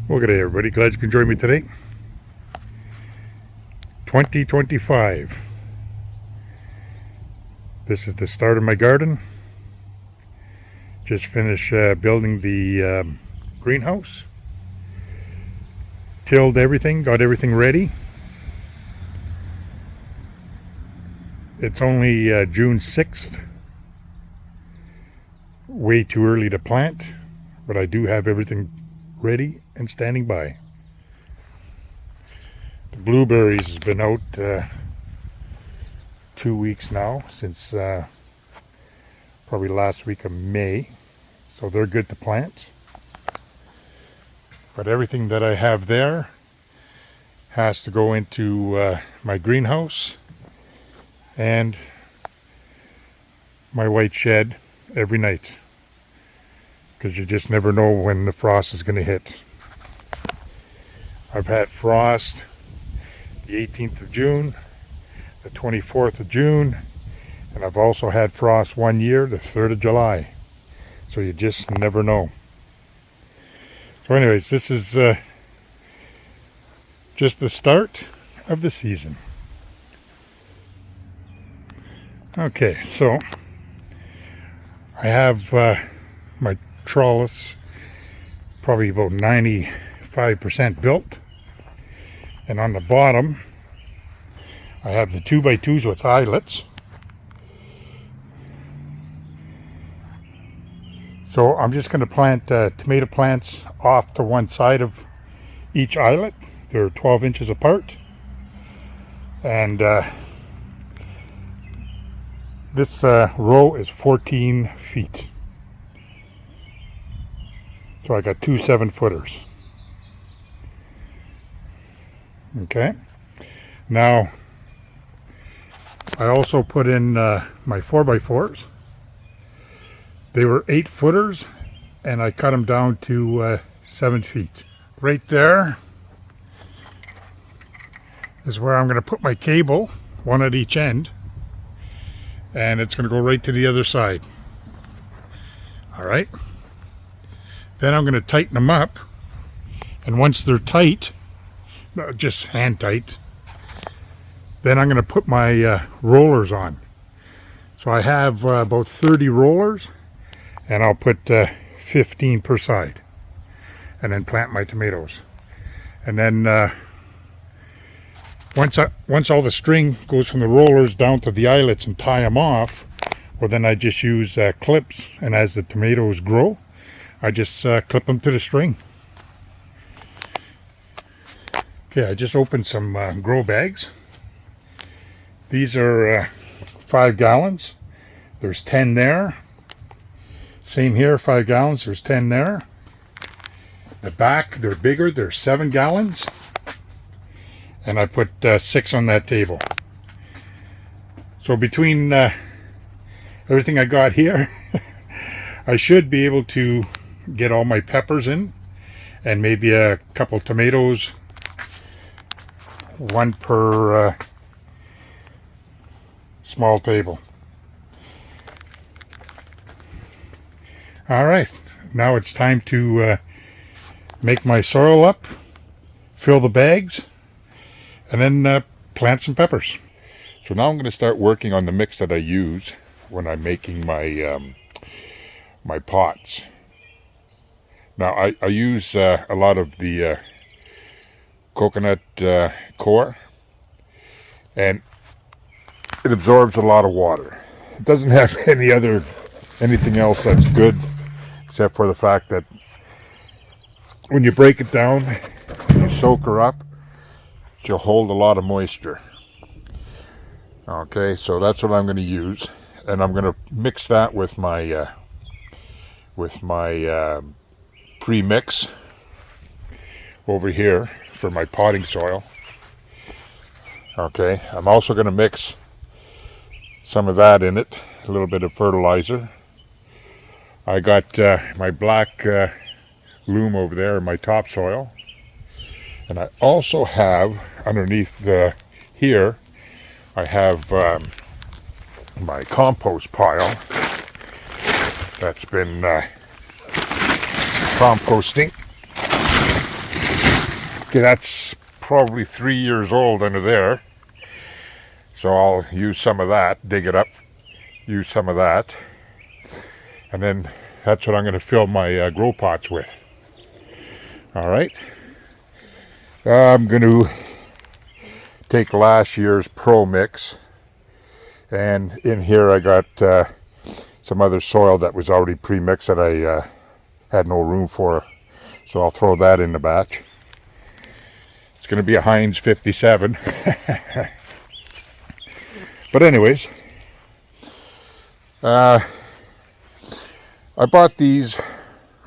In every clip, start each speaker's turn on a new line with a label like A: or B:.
A: Well, good day, everybody. Glad you can join me today. 2025. This is the start of my garden. Just finished building the greenhouse. Tilled everything, got everything ready. It's only June 6th. Way too early to plant, but I do have everything ready and standing by. The blueberries has been out 2 weeks now, since probably last week of May, so they're good to plant. But everything that I have there has to go into my greenhouse and my white shed every night, because you just never know when the frost is going to hit. I've had frost the 18th of June, the 24th of June, and I've also had frost one year, the 3rd of July. So you just never know. So anyways, this is just the start of the season. Okay, so I have my trellis probably about 95% built, and on the bottom I have the 2x2s with eyelets. So I'm just going to plant tomato plants off to one side of each eyelet. They're 12 inches apart, and this row is 14 feet. So I got two 7-footers. Okay. Now, I also put in my 4x4s. They were 8-footers, and I cut them down to 7 feet. Right there is where I'm going to put my cable, one at each end, and it's going to go right to the other side. All right. Then I'm going to tighten them up, and once they're tight, just hand tight, then I'm going to put my rollers on. So I have about 30 rollers, and I'll put 15 per side, and then plant my tomatoes. And then once all the string goes from the rollers down to the eyelets and tie them off, well, then I just use clips, and as the tomatoes grow, I just clip them to the string. Okay, I just opened some grow bags. These are 5 gallons. There's 10 there. Same here, 5 gallons. There's 10 there. The back, they're bigger. They're 7 gallons. And I put 6 on that table. So between everything I got here, I should be able to get all my peppers in, and maybe a couple tomatoes, one per small table. All right, now it's time to make my soil up, fill the bags, and then plant some peppers. So now I'm going to start working on the mix that I use when I'm making my my pots. Now I use a lot of the coconut core, and it absorbs a lot of water. It doesn't have anything else that's good, except for the fact that when you break it down, you soak her up, she'll hold a lot of moisture. Okay, so that's what I'm going to use, and I'm going to mix that with my pre-mix over here for my potting soil. Okay, I'm also going to mix some of that in it, a little bit of fertilizer. I got my black loam over there in my topsoil, and I also have underneath here I have my compost pile that's been composting. Okay, that's probably 3 years old under there. So I'll use some of that, dig it up, use some of that. And then that's what I'm going to fill my grow pots with. All right. I'm going to take last year's Pro Mix. And in here I got some other soil that was already pre-mixed that I had no room for. So I'll throw that in the batch. It's going to be a Heinz 57. But anyways, I bought these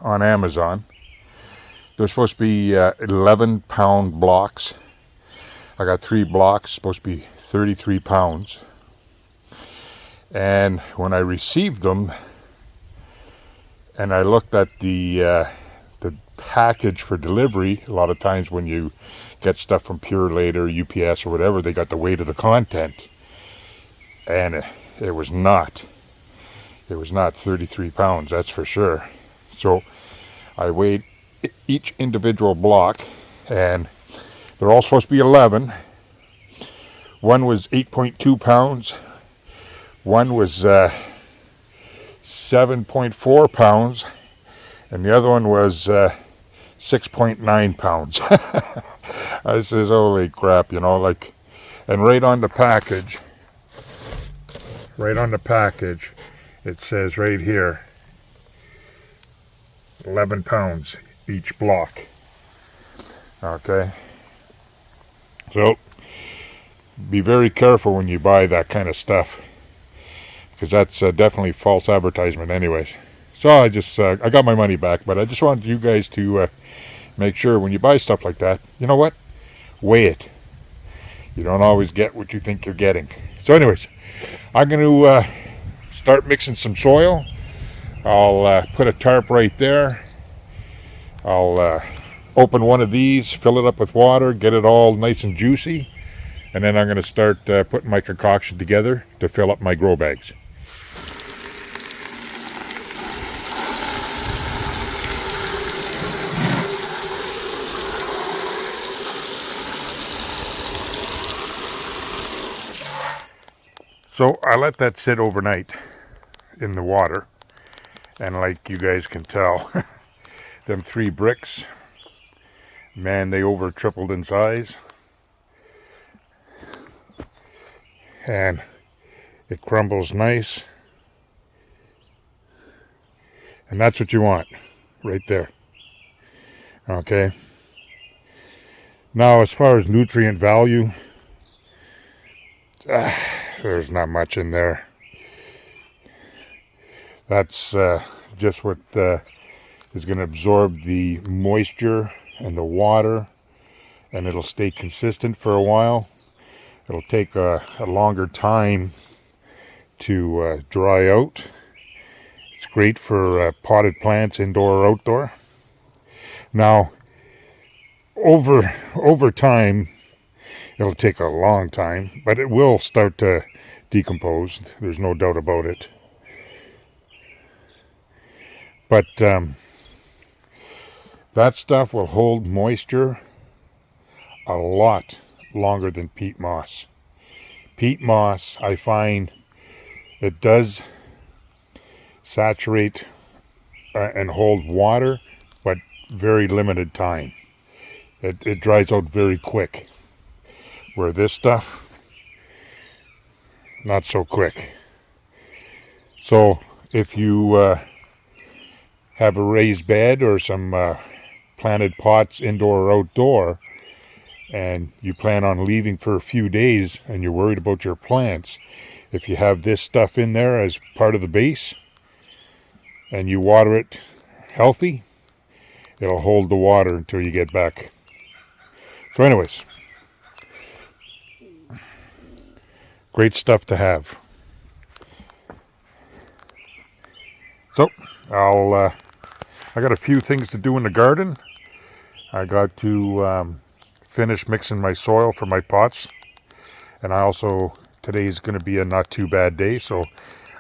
A: on Amazon. They're supposed to be 11-pound blocks. I got 3 blocks, supposed to be 33 pounds. And when I received them, and I looked at the package for delivery, a lot of times when you get stuff from Pure Later, UPS or whatever, they got the weight of the content. And it was not 33 pounds, that's for sure. So I weighed each individual block, and they're all supposed to be 11. One was 8.2 pounds. One was 7.4 pounds. And the other one was 6.9 pounds. I says, holy crap, you know, like, and right on the package, it says right here, 11 pounds each block. Okay. So, be very careful when you buy that kind of stuff, because that's definitely false advertisement anyways. So I just, I got my money back, but I just wanted you guys to make sure when you buy stuff like that, you know what? Weigh it. You don't always get what you think you're getting. So anyways, I'm going to start mixing some soil. I'll put a tarp right there. I'll open one of these, fill it up with water, get it all nice and juicy, and then I'm going to start putting my concoction together to fill up my grow bags. So I let that sit overnight in the water, and like you guys can tell, them 3 bricks, man, they over tripled in size, and it crumbles nice, and that's what you want right there. Okay, now as far as nutrient value, there's not much in there. That's just what is going to absorb the moisture and the water, and it'll stay consistent for a while. It'll take a longer time to dry out. It's great for potted plants, indoor or outdoor. Now, over time, it'll take a long time, but it will start to decompose. There's no doubt about it. But that stuff will hold moisture a lot longer than peat moss. Peat moss, I find, it does saturate and hold water, but very limited time. It dries out very quick. Where this stuff, not so quick. So if you have a raised bed or some planted pots indoor or outdoor, and you plan on leaving for a few days and you're worried about your plants, if you have this stuff in there as part of the base and you water it healthy, it'll hold the water until you get back. So anyways, great stuff to have. So I got a few things to do in the garden. I got to finish mixing my soil for my pots, and I also, today's going to be a not too bad day, so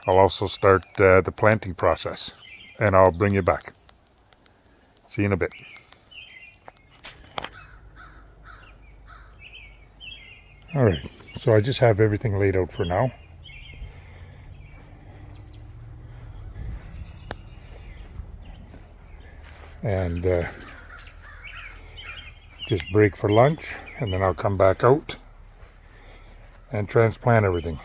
A: I'll also start the planting process, and I'll bring you back. See you in a bit. All right, so I just have everything laid out for now. And just break for lunch, and then I'll come back out and transplant everything.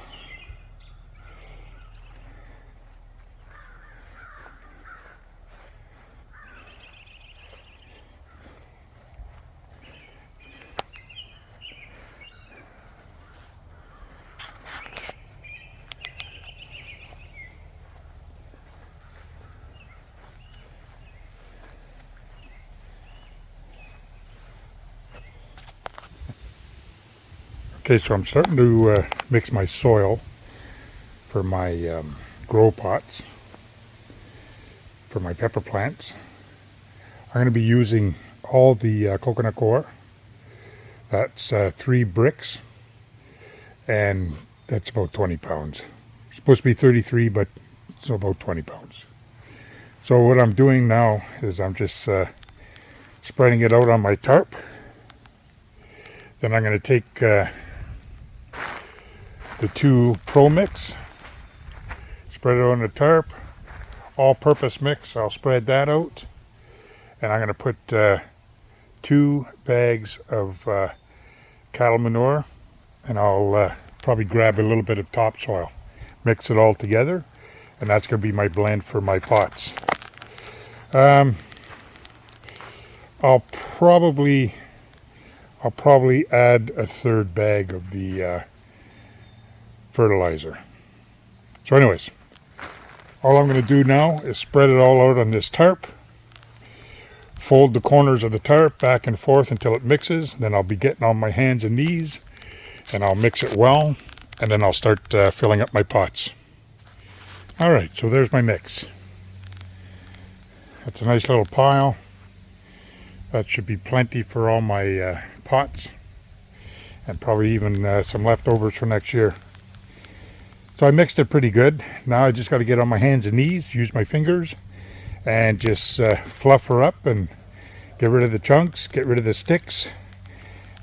A: Okay, so I'm starting to mix my soil for my grow pots, for my pepper plants. I'm going to be using all the coconut coir. That's 3 bricks, and that's about 20 pounds. It's supposed to be 33, but it's about 20 pounds. So what I'm doing now is I'm just spreading it out on my tarp. Then I'm going to take the 2 Pro Mix, spread it on the tarp, all-purpose mix. I'll spread that out, and I'm going to put 2 bags of cattle manure, and I'll probably grab a little bit of topsoil, mix it all together, and that's going to be my blend for my pots. I'll probably add a 3rd bag of the fertilizer. So anyways, all I'm going to do now is spread it all out on this tarp, fold the corners of the tarp back and forth until it mixes. Then I'll be getting on my hands and knees, and I'll mix it well, and then I'll start filling up my pots. All right, so there's my mix. That's a nice little pile. That should be plenty for all my pots, and probably even some leftovers for next year. So I mixed it pretty good. Now I just got to get on my hands and knees, use my fingers, and just fluff her up and get rid of the chunks, get rid of the sticks,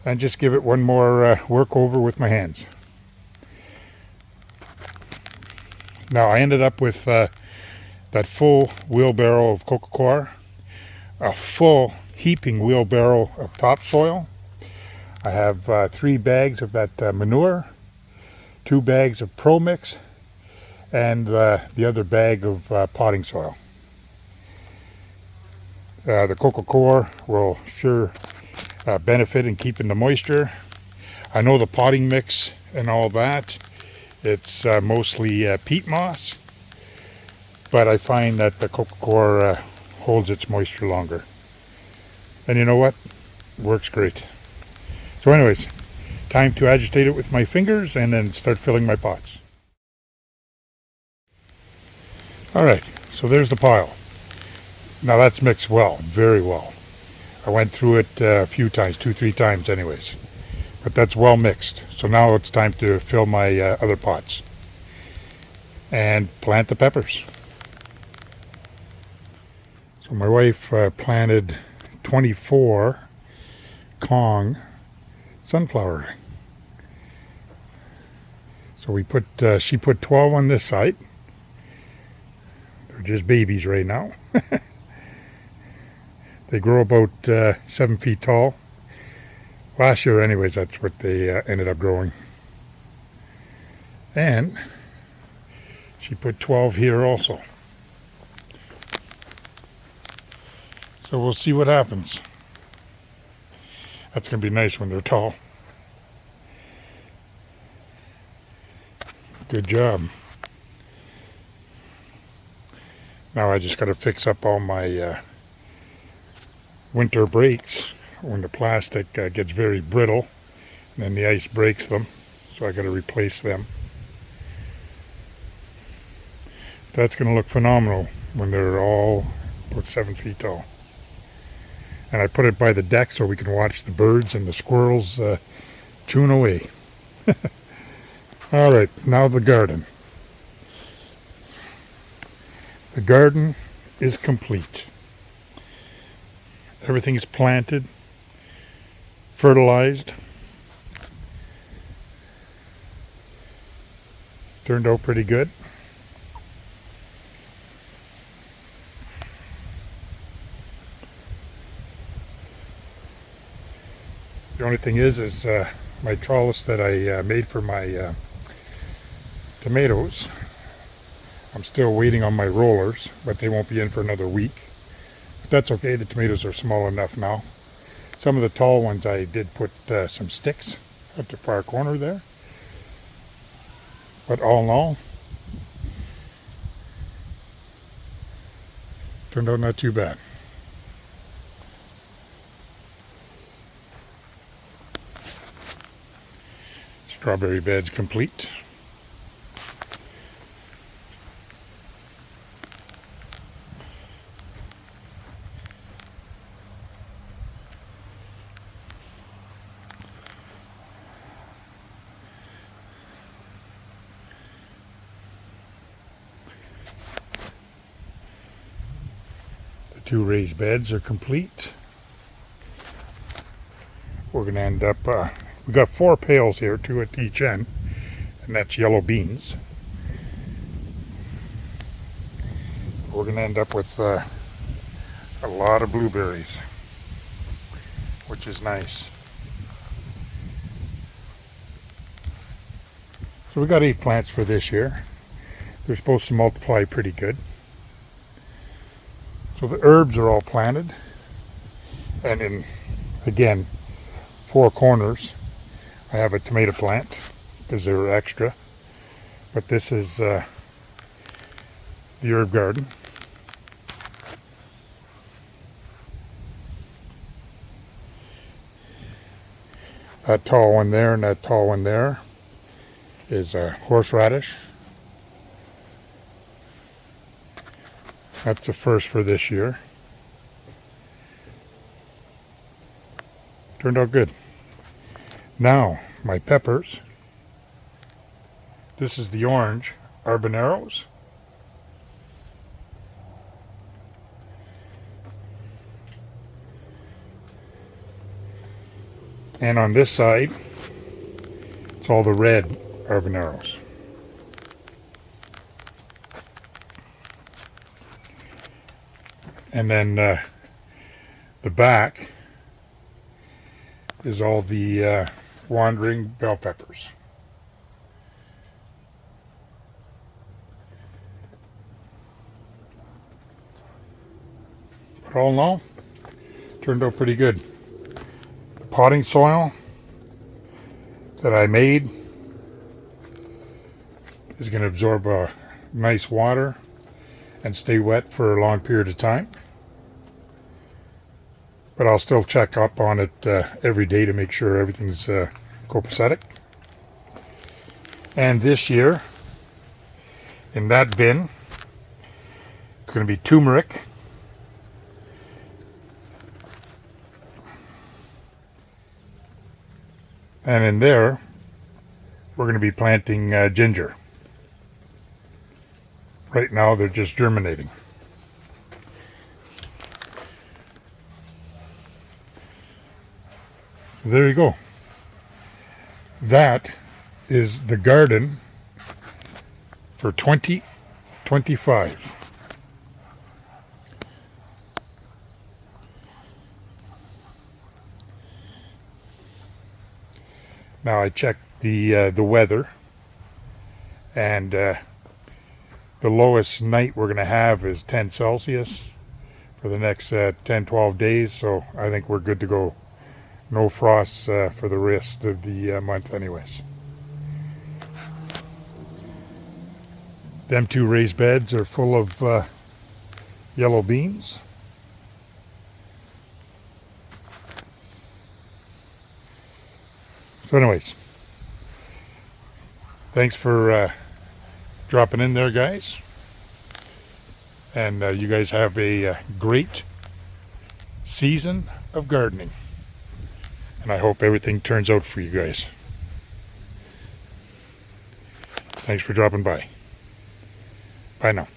A: and just give it one more work over with my hands. Now I ended up with that full wheelbarrow of coco coir, a full heaping wheelbarrow of topsoil. I have 3 bags of that manure, 2 bags of Pro Mix, and the other bag of potting soil. The coco coir will sure benefit in keeping the moisture. I know the potting mix and all that, it's mostly peat moss, but I find that the coco coir holds its moisture longer. And you know what? Works great. So anyways, time to agitate it with my fingers and then start filling my pots. All right, so there's the pile. Now that's mixed well, very well. I went through it a few times, 2-3 times anyways. But that's well mixed. So now it's time to fill my other pots and plant the peppers. So my wife planted 24 Kong sunflower. So she put 12 on this side. They're just babies right now. They grow about 7 feet tall. Last year anyways, that's what they ended up growing. And she put 12 here also. So we'll see what happens. That's going to be nice when they're tall. Good job. Now I just got to fix up all my winter brakes when the plastic gets very brittle and then the ice breaks them. So I got to replace them. That's going to look phenomenal when they're all about 7 feet tall. And I put it by the deck so we can watch the birds and the squirrels chewing away. All right, now the garden. The garden is complete. Everything is planted, fertilized. Turned out pretty good. The only thing is my trellis that I made for my tomatoes. I'm still waiting on my rollers, but they won't be in for another week. But that's okay, the tomatoes are small enough now. Some of the tall ones I did put some sticks at the far corner there. But all in all, turned out not too bad. Strawberry beds complete. The 2 raised beds are complete. We're going to end up, we got 4 pails here, 2 at each end, and that's yellow beans. We're going to end up with a lot of blueberries, which is nice. So we got 8 plants for this year. They're supposed to multiply pretty good. So the herbs are all planted, and in, again, 4 corners I have a tomato plant because they're extra, but this is the herb garden. That tall one there and that tall one there is a horseradish. That's the first for this year. Turned out good. Now, my peppers. This is the orange habaneros. And on this side, it's all the red habaneros. And then the back is all the wandering bell peppers. But all in all, turned out pretty good. The potting soil that I made is going to absorb nice water and stay wet for a long period of time. But I'll still check up on it every day to make sure everything's copacetic. And this year, in that bin, it's going to be turmeric, and in there, we're going to be planting ginger. Right now, they're just germinating. There you go. That is the garden for 2025. Now I checked the weather, and the lowest night we're going to have is 10 Celsius for the next 10-12 days, so I think we're good to go. No frost for the rest of the month anyways. Them 2 raised beds are full of yellow beans. So anyways, thanks for dropping in there, guys. And you guys have a great season of gardening. And I hope everything turns out for you guys. Thanks for dropping by. Bye now.